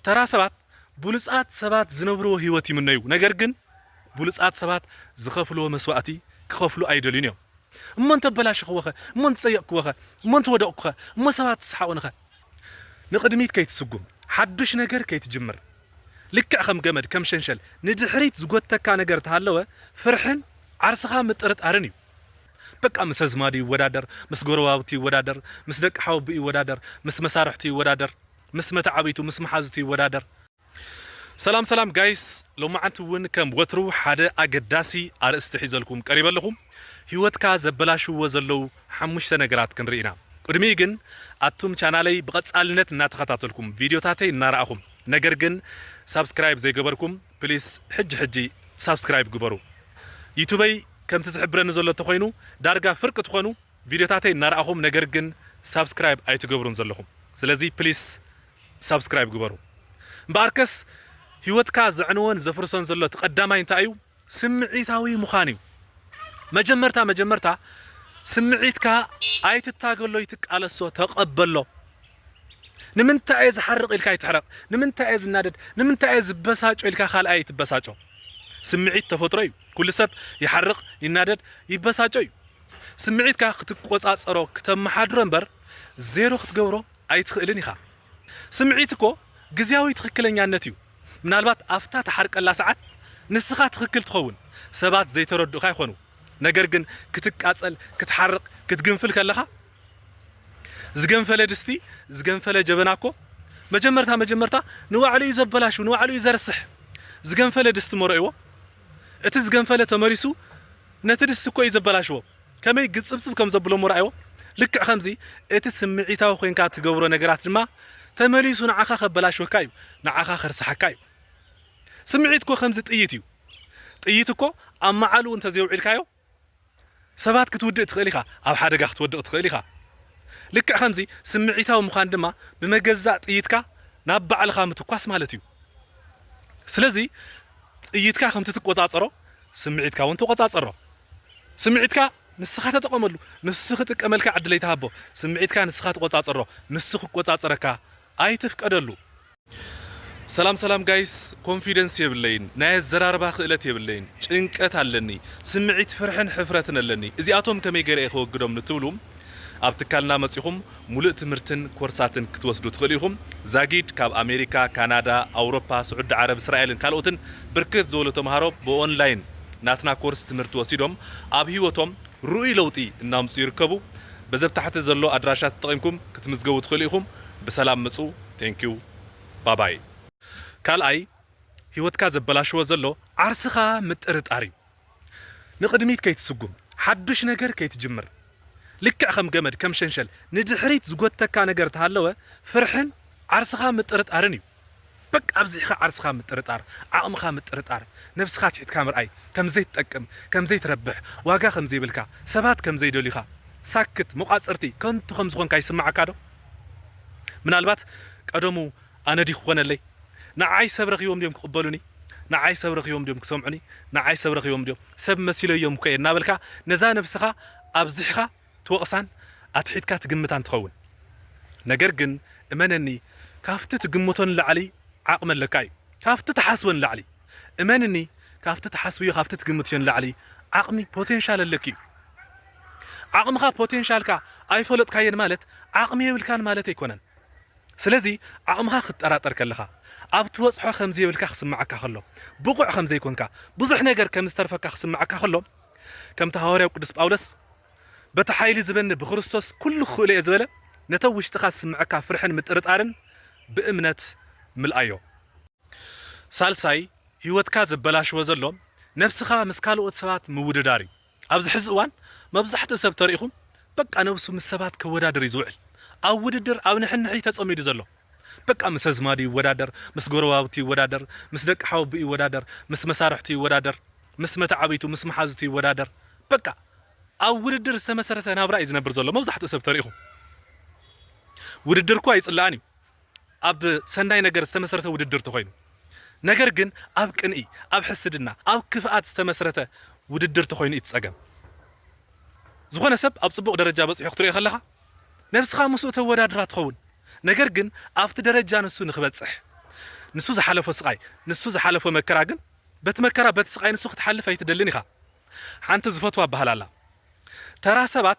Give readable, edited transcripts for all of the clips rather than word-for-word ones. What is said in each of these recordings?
ተራሰባት ቡልጻት ሰባት ዝነብሮ ህይወት ይምነዩ ነገር ግን ቡልጻት ሰባት ዝኸፍሎ መስዋዕቲ ክኸፍሉ አይደሉን እዮም እሞን ተበላሽኽወኸ እሞን ተጸየቕክወኸ እሞን ተወደቕክኸ እሞ ሰባት ተስሓቑንኸ ንቕድሚት ከይትስጉም ሓዱሽ ነገር ከይትጅምር ልክዕ ከም ገመድ ከም ሸንሸል ንድሕሪት ዝጎተካ ነገር ተሃለወ ፍርሕን ዓርስኻ ምጥርጣርን እዩ በቃ ምስ ህዝማዲ ይወዳደር ምስ ጎረባብቲ ይወዳደር ምስ ደቂ ሓወቢ ይወዳደር ምስ መሳርሕቲ ይወዳደር ምስ መተዓቢቱ ምስ መሓዙቱ ይወዳደር ሰላም ጋይስ ሎማዓንቲ እውን ከም ወትሩ ሓደ ኣገዳሲ ኣርእስቲ ሒዘልኩም ቀሪበለኹም ህይወትካ ዘበላሽዎ ዘለው ሓሙሽተ ነገራት ክንርኢና ቅድሚ ግን ኣቱም ቻናለይ ብቐጻልነት እናተኸታተልኩም ቪድዮታተይ እናረኣኹም ነገር ግን ሳብስክራይብ ዘይገበርኩም ፕሊስ ሕጂ ሳብስክራይብ ግበሩ ዩቱበይ ከም ትዝሕብረኒ ዘሎ ተኾይኑ ዳርጋ ፍርቅ ትኾኑ ቪድዮታተይ እናረኣኹም ነገር ግን ሳብስክራይብ ኣይትገብሩን ዘለኹም ስለዚ ፕሊስ ሳብስክራይብ ግበሩ እምበኣርከስ ህይወትካ ዘዕንወን ዘፍርሶን ዘሎ ተቐዳማይ እንታይ እዩ ስምዒታዊ ምዃን እዩ መጀመርታ ስምዒትካ ኣይትታገሎ ይትቃለሶ ተቐበሎ ንምንታይ ዝሓርቕ ኢልካ ይትሕረቕ ንምንታይ ዝናደድ ንምንታይ ዝበሳጮ ኢልካ ካልኣይ ይትበሳጮ ስምዒት ተፈጥሮ እዩ ኩሉ ሰብ ይሓርቕ ይናደድ ይበሳጮ እዩ ስምዒትካ ክትቆጻጸሮ ከተመሓድሮ እምበር ዜሮ ክትገብሮ ኣይትኽእልን ኢኻ ስምዒት እኮ ግዝያዊ ትኽክለኛነት እዩ ምናልባት ኣፍታ ተሓርቀላ ሰዓት ንስኻ ትኽክል ትኸውን ሰባት ዘይተረድኡኻ ይኾኑ ነገር ግን ክትቃጸል ክትሓርቕ ክትግንፍል ከለኻ ዝገንፈለ ድስቲ ዝገንፈለ ጀበና እኮ መጀመርታ ንዋዕሉ እዩ ዘበላሹ ንዋዕሉ እዩ ዘርስሕ ዝገንፈለ ድስቲ መርኢዎ እቲ ዝገንፈለ ተመሪሱ ነቲ ድስቲ እኮ እዩ ዘበላሽዎ ከመይ ግጽብጽብ ከም ዘብሎ መርኢዎ ልክዕ ከምዚ እቲ ስምዒታዊ ኮይንካ ትገብሮ ነገራት ድማ ተመሊሱ ንዓኻ ከበላሽወካ እዩ ንዓኻ ከርስሓካ እዩ ስምዒት እኮ ከምዚ ጥይት እዩ ጥይት እኮ ኣብ መዓሉ እንተዘይውዒልካዮ ሰባት ክትውድእ ትኽእል ኢኻ ኣብ ሓደጋ ክትወድቕ ትኽእል ኢኻ ልክዕ ከምዚ ስምዒታዊ ምዃን ድማ ብመገዛእ ጥይትካ ናብ ባዕልኻ ምትኳስ ማለት እዩ ስለዚ ጥይትካ ከምቲ ትቆጻጸሮ ስምዒትካ እውን ትቆጻጸሮ ስምዒትካ ንስኻ ተጠቐመሉ ንሱ ክጥቀመልካ ዕድል ይተሃቦ ስምዒትካ ንስኻ ትቆጻጸሮ ንሱ ክቆጻጸረካ ኣይትፍቀደሉ ሰላም ጋይስ ኮንፊደንስ የብለይን ናይ ዘራርባ ክእለት የብለይን ጭንቀት ኣለኒ ስምዒት ፍርሕን ሕፍረትን ኣለኒ እዚኣቶም ከመይ ገይረ ክወግዶም ንትብሉም ኣብ ትካልና መጺኹም ሙሉእ ትምህርትን ኮርሳትን ክትወስዱ ትኽእሉ ኢኹም ዛጊድ ካብ ኣሜሪካ ካናዳ ኣውሮፓ ስዑድ ዓረብ እስራኤልን ካልኦትን ብርክት ዝበሉ ተምሃሮ ብኦንላይን ናትና ኮርስ ትምህርቲ ወሲዶም ኣብ ህይወቶም ሩኡይ ለውጢ እናምፁ ይርከቡ በዘብታሕቲ ዘሎ ኣድራሻት ተጠቒምኩም ክትምዝገቡ ትኽእሉ ኢኹም በሰላም ምፁ ቴንኪዩ ባባይ ካልኣይ ህይወትካ ዘበላሽዎ ዘሎ ዓርስኻ ምጥርጣር እዩ ንቕድሚት ከይትስጉም ሓዱሽ ነገር ከይትጅምር ልክዕ ከም ገመድ ከም ሸንሸል ንድሕሪት ዝጎተካ ነገር ተሃለወ ፍርሕን ዓርስኻ ምጥርጣርን እዩ በቃ ኣብዚኻ ዓርስኻ ምጥርጣር ዓቕምኻ ምጥርጣር ነብስኻ ትሕትካ ምርኣይ ከምዘይ ትጠቅም ከምዘይ ትረብሕ ዋጋ ከምዘይብልካ ሰባት ከምዘይደልዩኻ ሳክት መቋፀርቲ ከንቱ ከም ዝኾንካ ይስማዓካ ዶ ምናልባት ቀደሙ ኣነ ዲኹ ኮነለይ ንዓይ ሰብ ረኺቦም ድዮም ክቕበሉኒ ንዓይ ሰብ ረኺቦም ድዮም ክሰምዑኒ ንዓይ ሰብ ረኺቦም ድዮም ሰብ መሲለዮም እኮ እየ እናበልካ ነዛ ነብስኻ ኣብዚሕኻ ትወቕሳን ኣትሒትካ ትግምታን ትኸውን ነገር ግን እመነኒ ካፍቲ ትግምቶን ላዕሊ ዓቕሚ ኣለካ እዩ ካፍቲ ተሓስቦን ላዕሊ እመንኒ ካፍቲ ተሓስብዮ ካፍቲ ትግምትዮን ላዕሊ ዓቕሚ ፖቴንሻል ኣለክ እዩ ዓቕምኻ ፖቴንሻልካ ኣይፈለጥካየን ማለት ዓቕሚ የብልካን ማለት ኣይኮነን ስለዚ ዓቕምኻ ክትጠራጠር ከለኻ ኣብ ትወፅሖ ከምዘይብልካ ክስማዓካ ከሎ ብቑዕ ከምዘይኮንካ ብዙሕ ነገር ከም ዝተርፈካ ክስማዓካ ከሎ ከምቲ ሐዋርያው ቅዱስ ጳውሎስ በቲ ሓይሊ ዝበኒ ብክርስቶስ ኩሉ ክእለ እየ ዝበለ ነተው ውሽጥኻ ዝስምዓካ ፍርሕን ምጥርጣርን ብእምነት ምልኣዮ ሳልሳይ ህይወትካ ዘበላሽዎ ዘሎ ነብስኻ ምስ ካልኦት ሰባት ምውድዳር እዩ ኣብዚ ሕዚ እዋን መብዛሕትኡ ሰብ ተሪኢኹም በቃ ነብሱ ምስ ሰባት ከወዳደር እዩ ዝውዕል ኣብ ውድድር ኣብ ንሕንሒ ተጸሚዱ ዘሎ በቃ ምስ ህዝማዲ ይወዳደር ምስ ጎረባብቲ ይወዳደር ምስ ደቂ ሓወቢ ይወዳደር ምስ መሳርሕቲ ይወዳደር ምስ መተዓቢቱ ምስ መሓዙቱ ይወዳደር በቃ ኣብ ውድድር ዝተመሰረተ ናብራ እዩ ዝነብር ዘሎ መብዛሕትኡ ሰብ ተሪኢኹም ውድድር እኳ ይጽላኣን እዩ ኣብ ሰናይ ነገር ዝተመሰረተ ውድድር ተኾይኑ ነገር ግን ኣብ ቅንኢ ኣብ ሕስድና ኣብ ክፍኣት ዝተመሰረተ ውድድር ተኾይኑ ይትጸገም ዝኾነ ሰብ ኣብ ጽቡቕ ደረጃ በጽሑ ክትሪኦ ከለኻ ነብስኻ ምስኡ ተወዳድራ ትኸውን ነገር ግን ኣብቲ ደረጃ ንሱ ንኽበጽሕ نسو زحلفو سقاي نسو زحلفو مكرا ግን بتمكرا بتسقاي نسو ክትحلف ኣይትደልን ኢኻ ሓንቲ ዝፈትዋ ባህላላ ተራ ሰባት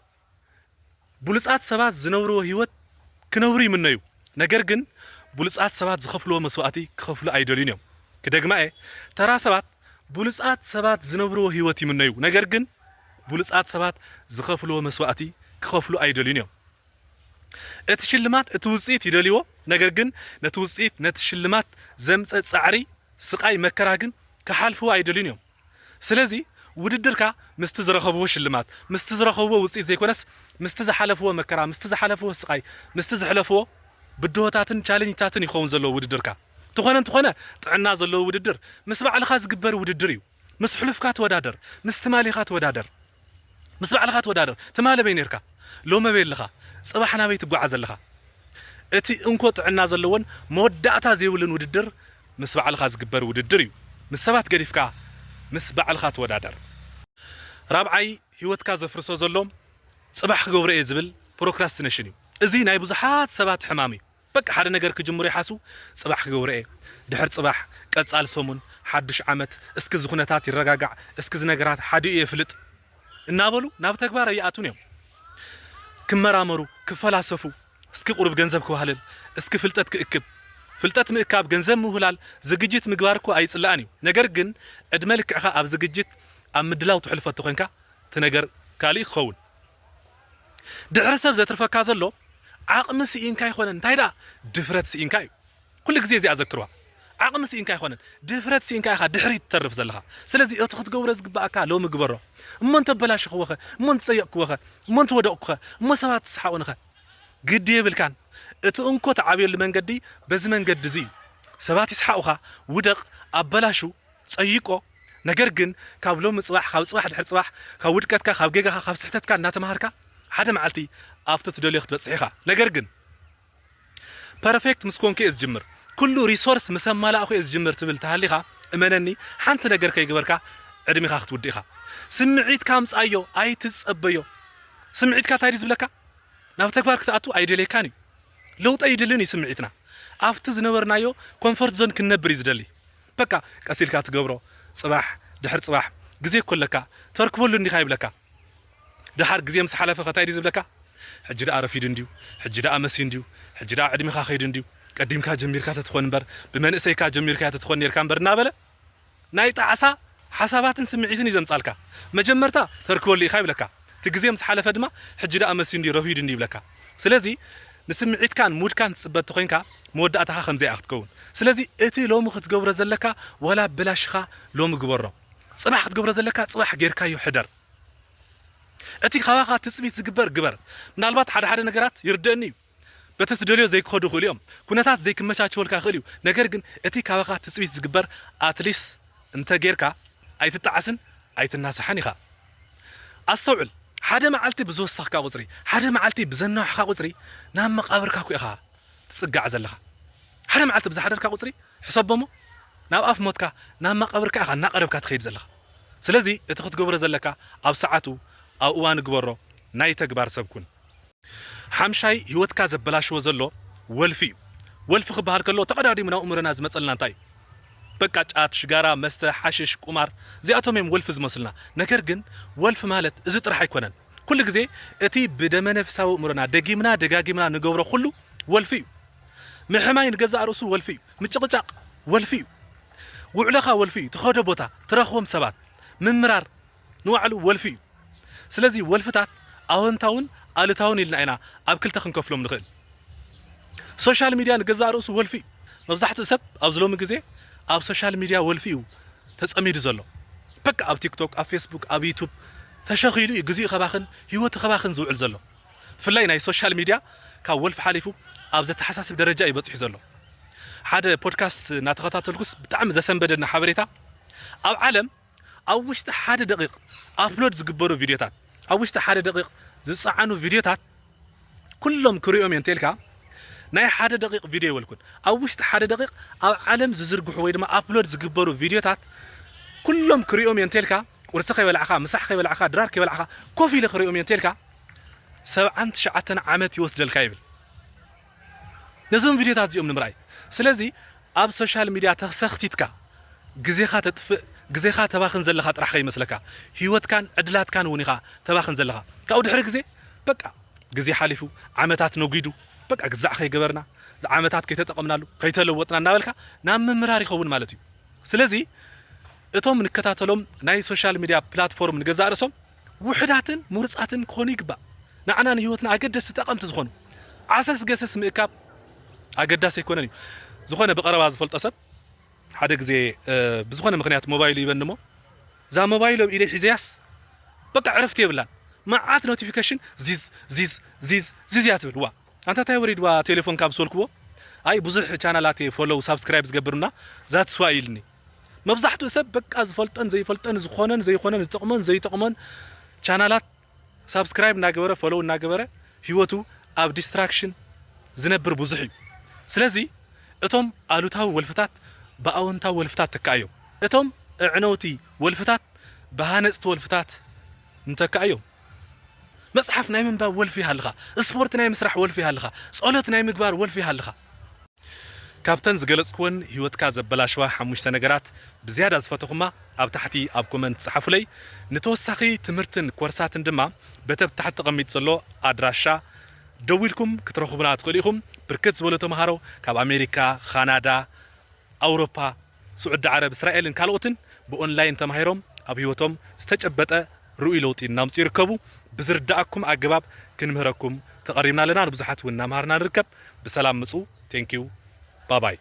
ብሉጻት ሰባት ዝነብርዎ ህይወት ክነብሩ ይምነዩ ነገር ግን ብሉጻት ሰባት ዝኸፍልዎ መስዋዕቲ ክኸፍሉ ኣይደልዩን እዮም ክደግማኤ ተራ ሰባት ብሉጻት ሰባት ዝነብርዎ ህይወት ይምነዩ ነገር ግን ብሉጻት ሰባት ዝኸፍልዎ መስዋዕቲ ክኸፍሉ ኣይደልዩን እዮም እቲ ሽልማት እቲ ውጽኢት ይደልይዎ ነገር ግን ነቲ ውጽኢት ነቲ ሽልማት ዘምፀ ጻዕሪ ስቃይ መከራ ግን ክሓልፍዎ ኣይደልዩን እዮም ስለዚ ውድድርካ ምስቲ ዝረኸብዎ ሽልማት ምስቲ ዝረኸብዎ ውጽኢት ዘይኮነስ ምስቲ ዝሓለፍዎ መከራ ምስቲ ዝሓለፍዎ ስቃይ ምስቲ ዝሕለፍዎ ብድሆታትን ቻሌንጅታትን ይኸውን ዘሎ ውድድርካ ትኾነ ጥዕና ዘሎ ውድድር ምስ ባዕልኻ ዝግበር ውድድር እዩ ምስ ሕሉፍካ ተወዳደር ምስ ትማሊኻ ተወዳደር ምስ ባዕልኻ ተወዳደር ትማለ በይነርካ ሎመ በይልኻ ጽባሕ ናበይ ትጓዓዝ ዘለኻ እቲ እንኮ ጥዕና ዘለዎን መወዳእታ ዘይብልን ውድድር ምስ ባዕልኻ ዝግበር ውድድር እዩ ምስ ሰባት ገዲፍካ ምስ ባዕልኻ ተወዳደር ራብዓይ ህይወትካ ዘፍርሶ ዘሎ ጽባሕ ክገብሮ እየ ዝብል ፕሮክራስቲኔሽን እዩ እዚ ናይ ብዙሓት ሰባት ሕማም እዩ በቃ ሓደ ነገር ክጅምሩ ይሓሱ ጽባሕ ክገብሮ እየ ድሕር ጽባሕ ቀጻል ሰሙን ሓድሽ ዓመት እስኪ ዝኹነታት ይረጋጋዕ እስኪ ዝነገራት ሓዲኡ የፍልጥ እናበሉ ናብ ተግባር ይኣቱን እዮም ክመራመሩ ክፈላሰፉ እስኪ ቁርብ ገንዘብ ክባህልን እስኪ ፍልጠት ክእክብ ፍልጠት ምእካብ ገንዘብ ምሁላል ዝግጅት ምግባር እኮ ኣይጽላእን እዩ ነገር ግን ዕድመ ልክዕኻ ኣብ ዝግጅት ኣብ ምድላው ትሕልፈት ኮይንካ እቲ ነገር ካልእ ክኸውን ድሕሪ ሰብ ዘትርፈካ ዘሎ ዓቕሚ ስኢንካ ይኾነን እንታይ ዳ ድፍረት ስኢንካ እዩ ኩሉ ግዜ እዚኣ ዘክርዋ ዓቕሚ ስኢንካ ይኾነን ድፍረት ስኢንካ ኢኻ ድሕሪት ትተርፍ ዘለኻ ስለዚ እቲ ክትገብሮ ዝግባእካ ሎሚ ግበሮ እሞ እንተበላሽኽወኸ እሞ እንተፀየቕክወኸ እሞ እንተወደቕኩኸ እሞ ሰባት ትስሓቑንኸ ግዲ የብልካን እቲ እንኮ ተዓብየሉ መንገዲ በዚ መንገዲ እዚ እዩ ሰባት ይስሓቑኻ ውደቕ ኣበላሹ ፀይቆ ነገር ግን ካብ ሎሚ ጽባሕ ካብ ጽባሕ ድሕሪ ጽባሕ ካብ ውድቀትካ ካብ ጌጋኻ ካብ ስሕተትካ እናተማሃርካ ሓደ መዓልቲ ኣብቲ ትደልዮ ክትበጽሕ ኢኻ ነገር ግን ፐርፌክት ምስ ኮንከ እየ ዝጅምር ኩሉ ሪሶርስ ምስ ኣማላእኹ እየ ዝጅምር ትብል ተሃሊኻ እመነኒ ሓንቲ ነገር ከይግበርካ ዕድሜኻ ክትውድእ ኢኻ ስምዒትካ ምጻዮ ኣይትጸበዮ ስምዒትካ እንታይ እዩ ዝብለካ ናብ ተግባር ክትኣቱ ኣይደልየካን እዩ ለውጥ ኣይደልን እዩ ስምዒትና ኣብቲ ዝነበርናዮ ኮንፈርት ዞን ክንነብር እዩ ዝደሊ በቃ ቀሲልካ ትገብሮ ጽባሕ ድሕሪ ጽባሕ ግዜ ኮለካ ተርክበሉ እንዲኻ ይብለካ ድሓር ግዜ ምስ ሓለፈ እንታይ እዩ ዝብለካ ሕጂ ደኣ ረፊድ እንድዩ ሕጂ ደኣ መሲ እንድዩ ሕጂ ደኣ ዕድሜኻ ኸይድ እንድዩ ቀዲምካ ጀሚርካ ተትኾን እምበር ብመንእሰይካ ጀሚርካ ተትኾን ነርካ እምበር እናበለ ናይ ጣዕሳ ሓሳባትን ስምዒትን ይዘምጻልካ መጀመርታ ተርክበሉ ኢኻ ይብለካ እቲ ግዜ ምስ ሓለፈ ድማ ሕጂ ደኣ መሲ እንድዩ ረፊድ እንድዩ ይብለካ ስለዚ ንስምዒትካን ሙድካን ትጽበት ኮይንካ መወዳእታኻ ከምዚኣ ክትከውን ስለዚ እቲ ሎሚ ክትገብሮ ዘለካ ወላ ብላሽኻ ሎሚ ግበሮ ጽባሕ ክትገብሮ ዘለካ ጽባሕ ጌርካዮ ሕደር እቲ ካባኻ ትጽቢት ዝግበር ግበር ምናልባት ሓደ ነገራት ይርድአኒ እዩ በቲ ትደልዮ ዘይክኸዱ ይኽእሉ እዮም ኩነታት ዘይክመቻቸወልካ ይኽእል እዩ ነገር ግን እቲ ካባኻ ትጽቢት ዝግበር ኣትሊስ እንተ ጌርካ ኣይትጣዓስን ኣይትናሳሓን ኢኻ ኣስተውዕል ሓደ መዓልቲ ብዝወሰኽካ ቁፅሪ ሓደ መዓልቲ ብዘናውሕካ ቁፅሪ ናብ መቃብርካ ኢኻ ትጽጋዕ ዘለኻ ሓደ መዓልቲ ብዝሓደርካ ቁፅሪ ሕሰቦሞ ናብ ኣፍ ሞትካ ናብ መቃብርካ ኢኻ እናቐረብካ ትኸይድ ዘለኻ ስለዚ እቲ ክትገብሮ ዘለካ ኣብ ሰዓቱ ኣብ እዋን ግበሮ ናይ ተግባር ሰብ ኩን ሓምሻይ ህይወትካ ዘበላሽዎ ዘሎ ወልፊ እዩ ወልፊ ክበሃል ከሎ ተቐዳዲሙ ናብ እምሮና ዝመፀልና እንታይ በቃ ጫት ሽጋራ መስተ ሓሽሽ ቁማር እዚኣቶም እዮም ወልፊ ዝመስልና ነገር ግን ወልፊ ማለት እዚ ጥራሕ ኣይኮነን ኩሉ ግዜ እቲ ብደመ ነፍሳዊ እምሮና ደጊምና ደጋጊምና ንገብሮ ኩሉ ወልፊ እዩ ምሕማይ ንገዛእ ርእሱ ወልፊ እዩ ምጭቕጫቕ ወልፊ እዩ ውዕለኻ ወልፊ እዩ ትኸዶ ቦታ ትረኽቦም ሰባት ምምራር ንዋዕሉ ወልፊ እዩ ስለዚ ወልፍታት ኣወንታውን ኣሉታውን ኢልና ኢና ኣብ ክልተ ክንከፍሎም ንኽእል ሶሻል ሚድያ ንገዛእ ርእሱ ወልፊ እዩ መብዛሕትኡ ሰብ ኣብ ዝሎሚ ግዜ ኣብ ሶሻል ሚድያ ወልፊ እዩ ተጸሚዱ ዘሎ በቃ ኣብ ቲክቶክ ኣብ ፌስቡክ ኣብ ዩቱብ ተሸኺሉ እዩ ግዜኡ ኸባኽን ህይወቱ ኸባኽን ዝውዕል ዘሎ ብፍላይ ናይ ሶሻል ሚድያ ካብ ወልፊ ሓሊፉ ኣብ ዘተሓሳስብ ደረጃ እዩ በፂሑ ዘሎ ሓደ ፖድካስት እናተኸታተልኩስ ብጣዕሚ ዘሰንበደና ሓበሬታ ኣብ ዓለም ኣብ ውሽጢ ሓደ ደቂቕ ኣፕሎድ ዝግበሩ ቪድዮታት ኣብ ውሽጢ ሓደ ደቂቕ ዝፀዓኑ ቪድዮታት ኩሎም ክሪኦም እዮም እንተኢልካ ናይ ሓደ ደቂቕ ቪድዮ ይወልኩን ኣብ ውሽጢ ሓደ ደቂቕ ኣብ ዓለም ዝዝርግሑ ወይ ድማ ኣፕሎድ ዝግበሩ ቪድዮታት ኩሎም ክሪኦም እዮም እንተኢልካ ቁርሲ ከይበልዓኻ ምሳሕ ከይበልዓኻ ድራር ከይበልዓኻ ኮፍ ኢለ ክሪኦም እዮም እንተኢልካ 79 ዓመት ይወስደልካ ይብል ነዞም ቪድዮታት እዚኦም ንምርኣይ ስለዚ ኣብ ሶሻል ሚድያ ተኸሰኽቲትካ ግዜኻ ተባኽን ዘለኻ ጥራሕ ከይመስለካ ህይወትካን ዕድላትካን እውን ኢኻ ተባኽን ዘለኻ ካብኡ ድሕሪ ግዜ በቃ ግዜ ሓሊፉ ዓመታት ነጉዱ በቃ ግዛዕ ከይገበርና ዓመታት ከይተጠቐምናሉ ከይተለወጥና እናበልካ ናብ ምምራር ይኸውን ማለት እዩ ስለዚ እቶም ንከታተሎም ናይ ሶሻል ሚድያ ፕላትፎርም ንገዛእ ርእሶም ውሕዳትን ምርፃትን ክኾኑ ይግባእ ንዓና ንህይወትና ኣገደስቲ ጠቐምቲ ዝኾኑ ዓሰስ ገሰስ ምእካብ ኣገዳሲ ኣይኮነን እዩ ዝኾነ ብቐረባ ዝፈልጦ ሰብ ሓደ ግዜ ብዝኾነ ምክንያት ሞባይል ይበን እሞ እዛ ሞባይል ኣብ ኢደይ ሒዘያስ በቃ ዕረፍቲ የብላን መዓት ኖቲፊኬሽን ዚዝ እያ ትብል ዋ አንተ እንታይ ወሪድዋ ቴሌፎን ካብ ዝወልክዎ ኣይ ብዙሕ ቻናላት ፎሎው ሳብስክራይብ ዝገብርና ዛት ስዋ ኢልኒ መብዛሕትኡ ሰብ በቃ ዝፈልጠን ዘይፈልጠን ዝኾነን ዘይኾነን ዝጠቕሞን ዘይጠቕሞን ቻናላት ሳብስክራይብ እናገበረ ፎሎው እናገበረ ህይወቱ ኣብ ዲስትራክሽን ዝነብር ብዙሕ እዩ ስለዚ እቶም ኣሉታዊ ወልፍታት ብኣወንታዊ ወልፍታት ተካእዮም እቶም ዕነውቲ ወልፍታት ብሃነፅቲ ወልፍታት እንተካእዮም መጽሓፍ ናይ ምንባብ ወልፊ ሃልኻ ስፖርት ናይ ምስራሕ ወልፊ ሃልኻ ጸሎት ናይ ምግባር ወልፊ ሃልኻ ካብተን ዝገለጽክወን ህይወትካ ዘበላሽዋ 5 ነገራት ብዝያዳ ዝፈተኹማ ኣብ ታሕቲ ኣብ ኮመንት ጽሓፉለይ ንተወሳኺ ትምህርትን ኮርሳትን ድማ በተብ ታሕቲ ተቐሚጥ ዘሎ ኣድራሻ ደዊልኩም ክትረኽቡና ትኽእሉ ኢኹም ብርክት ዝበሉ ተምሃሮ ካብ ኣሜሪካ ካናዳ ኣውሮፓ ስዑድ ዓረብ እስራኤልን ካልኦትን ብኦንላይን ተማሂሮም ኣብ ህይወቶም ዝተጨበጠ ርኡይ ለውጢ እናምፁ ይርከቡ ብዝርዳእኩም ኣገባብ ክንምህረኩም ተቐሪብና ኣለና ንብዙሓት እውን እናምሃርና ንርከብ ብሰላም ምፁ ቴንኪዩ ባባይ